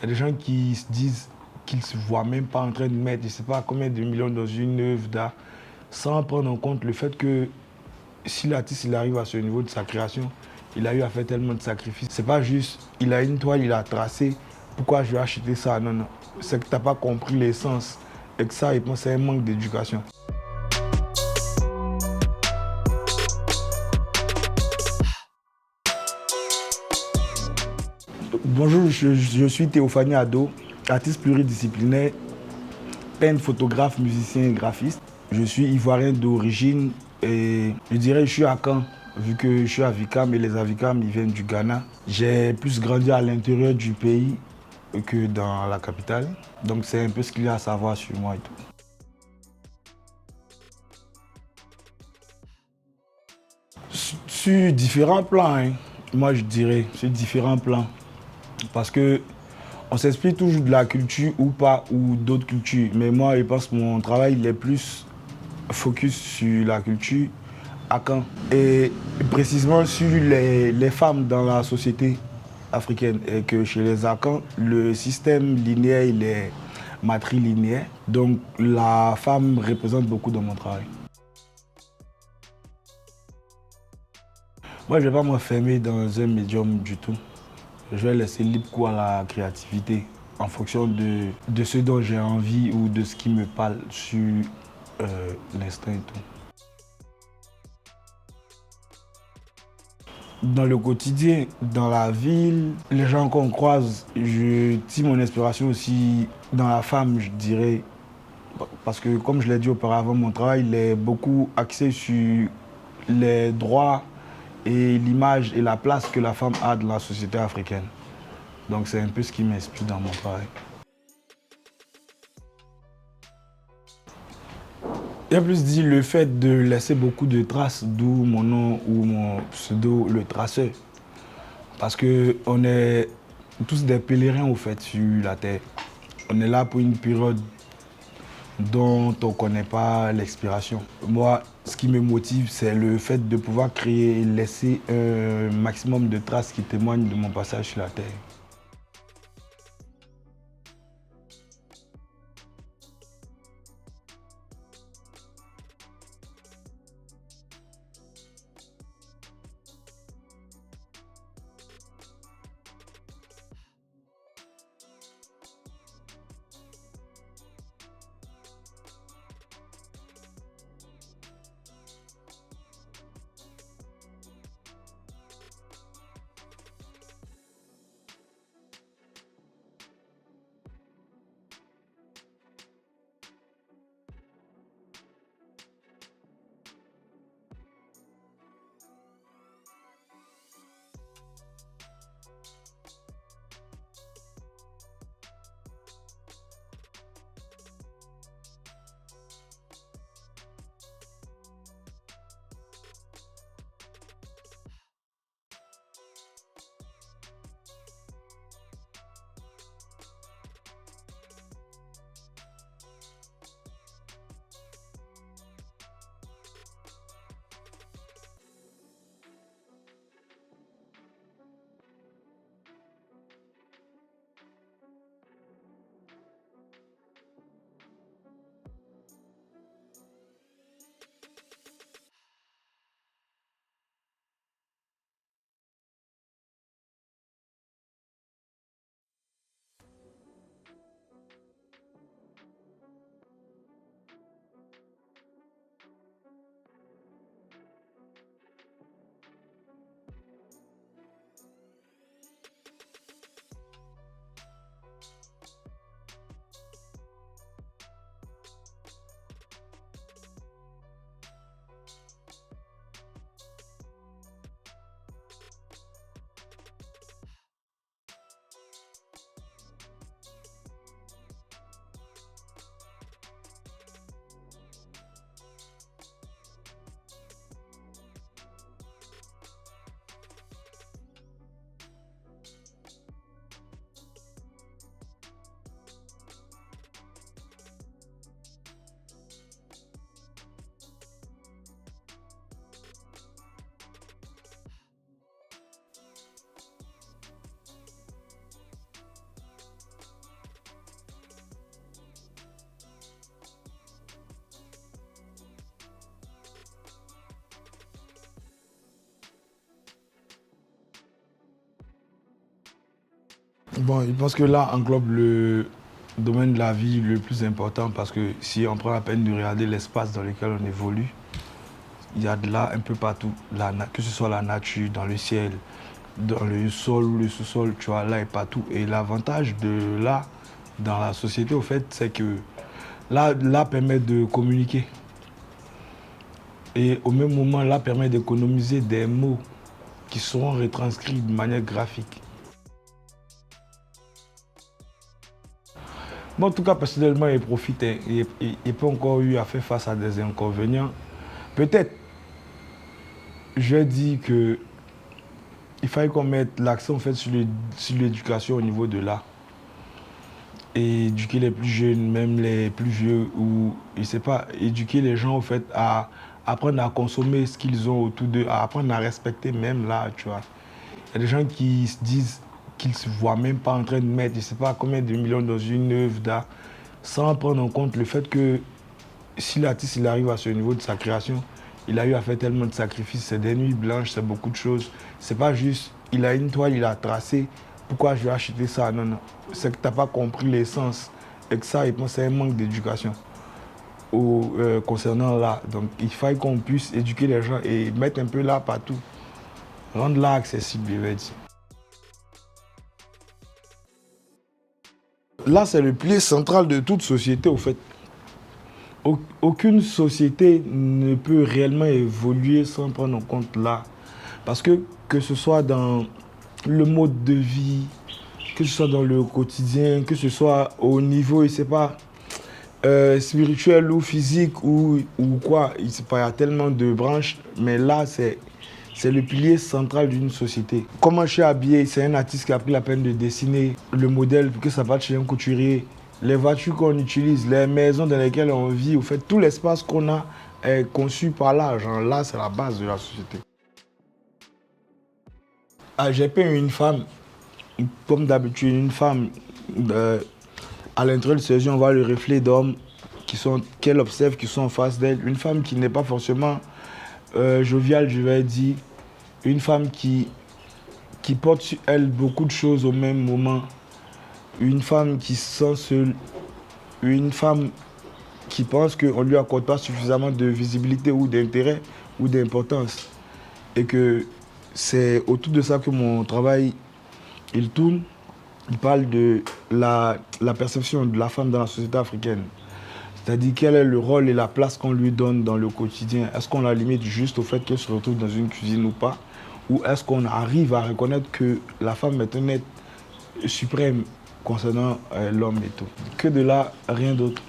y a des gens qui se disent qu'ils ne se voient même pas en train de mettre, je ne sais pas combien de millions dans une œuvre d'art, sans prendre en compte le fait que si l'artiste il arrive à ce niveau de sa création, il a eu à faire tellement de sacrifices. C'est pas juste, il a une toile, il a tracé, pourquoi je vais acheter ça? Non, non. C'est que tu n'as pas compris l'essence. Et que ça, je pense, c'est un manque d'éducation. Bonjour, je suis Théophanie Ado, artiste pluridisciplinaire, peintre, photographe, musicien et graphiste. Je suis ivoirien d'origine et je dirais que je suis à Caen, vu que je suis à Vicam et les Avikam ils viennent du Ghana. J'ai plus grandi à l'intérieur du pays que dans la capitale. Donc c'est un peu ce qu'il y a à savoir sur moi et tout. Sur différents plans, hein. Moi je dirais, sur différents plans. Parce que on s'explique toujours de la culture ou pas, ou d'autres cultures. Mais moi, je pense que mon travail il est plus focus sur la culture à Caen. Et précisément sur les femmes dans la société africaine. Et que chez les Akans, le système linéaire, il est matrilinéaire. Donc la femme représente beaucoup dans mon travail. Moi, je ne vais pas m'enfermer dans un médium du tout. Je vais laisser libre cours à la créativité en fonction de ce dont j'ai envie ou de ce qui me parle sur l'instinct et tout. Dans le quotidien, dans la ville, les gens qu'on croise, je tire mon inspiration aussi dans la femme, je dirais. Parce que comme je l'ai dit auparavant, mon travail il est beaucoup axé sur les droits et l'image et la place que la femme a dans la société africaine. Donc c'est un peu ce qui m'inspire dans mon travail. Il y a plus dit le fait de laisser beaucoup de traces, d'où mon nom ou mon pseudo, le traceur. Parce qu'on est tous des pèlerins au fait sur la Terre. On est là pour une période dont on ne connaît pas l'expiration. Moi, ce qui me motive, c'est le fait de pouvoir créer et laisser un maximum de traces qui témoignent de mon passage sur la Terre. Bon, je pense que là englobe le domaine de la vie le plus important parce que si on prend la peine de regarder l'espace dans lequel on évolue, il y a de là un peu partout, que ce soit la nature, dans le ciel, dans le sol ou le sous-sol, tu vois, là et partout. Et l'avantage de là dans la société, au fait, c'est que là permet de communiquer. Et au même moment, là permet d'économiser des mots qui seront retranscrits de manière graphique. Moi, en tout cas, personnellement, il profite. Il n'a pas encore eu à faire face à des inconvénients. Peut-être, je dis que il fallait qu'on mette l'accent en fait, sur l'éducation au niveau de là. Et éduquer les plus jeunes, même les plus vieux, ou je sais pas, éduquer les gens en fait à apprendre à consommer ce qu'ils ont autour d'eux, à apprendre à respecter même là, tu vois. Il y a des gens qui se disent qu'ils ne se voient même pas en train de mettre, je sais pas combien de millions dans une œuvre d'art, sans prendre en compte le fait que si l'artiste il arrive à ce niveau de sa création, il a eu à faire tellement de sacrifices, c'est des nuits blanches, c'est beaucoup de choses. C'est pas juste, il a une toile, il a tracé, pourquoi je vais acheter ça? Non, non. C'est que tu n'as pas compris l'essence. Et que ça, je pense que c'est un manque d'éducation concernant l'art. Donc il faille qu'on puisse éduquer les gens et mettre un peu l'art partout. Rendre l'art accessible, je vais dire. Là, c'est le pilier central de toute société, au fait. Aucune société ne peut réellement évoluer sans prendre en compte l'art. Parce que ce soit dans le mode de vie, que ce soit dans le quotidien, que ce soit au niveau, je sais pas, spirituel ou physique ou quoi, il y a tellement de branches, mais là, c'est le pilier central d'une société. Comment je suis habillé, c'est un artiste qui a pris la peine de dessiner le modèle pour que ça parte chez un couturier. Les voitures qu'on utilise, les maisons dans lesquelles on vit, au fait, tout l'espace qu'on a est conçu par là. Genre là, c'est la base de la société. Ah, j'ai peint une femme, comme d'habitude, une femme, à l'intérieur de ses yeux, on voit le reflet d'hommes qu'elle observe, qui sont en face d'elle. Une femme qui n'est pas forcément joviale, je vais dire. Une femme qui porte sur elle beaucoup de choses au même moment. Une femme qui se sent seule. Une femme qui pense qu'on ne lui accorde pas suffisamment de visibilité ou d'intérêt ou d'importance. Et que c'est autour de ça que mon travail, il tourne. Il parle de la perception de la femme dans la société africaine. C'est-à-dire quel est le rôle et la place qu'on lui donne dans le quotidien. Est-ce qu'on la limite juste au fait qu'elle se retrouve dans une cuisine ou pas? Ou est-ce qu'on arrive à reconnaître que la femme est un être suprême concernant l'homme et tout? Que de là, rien d'autre.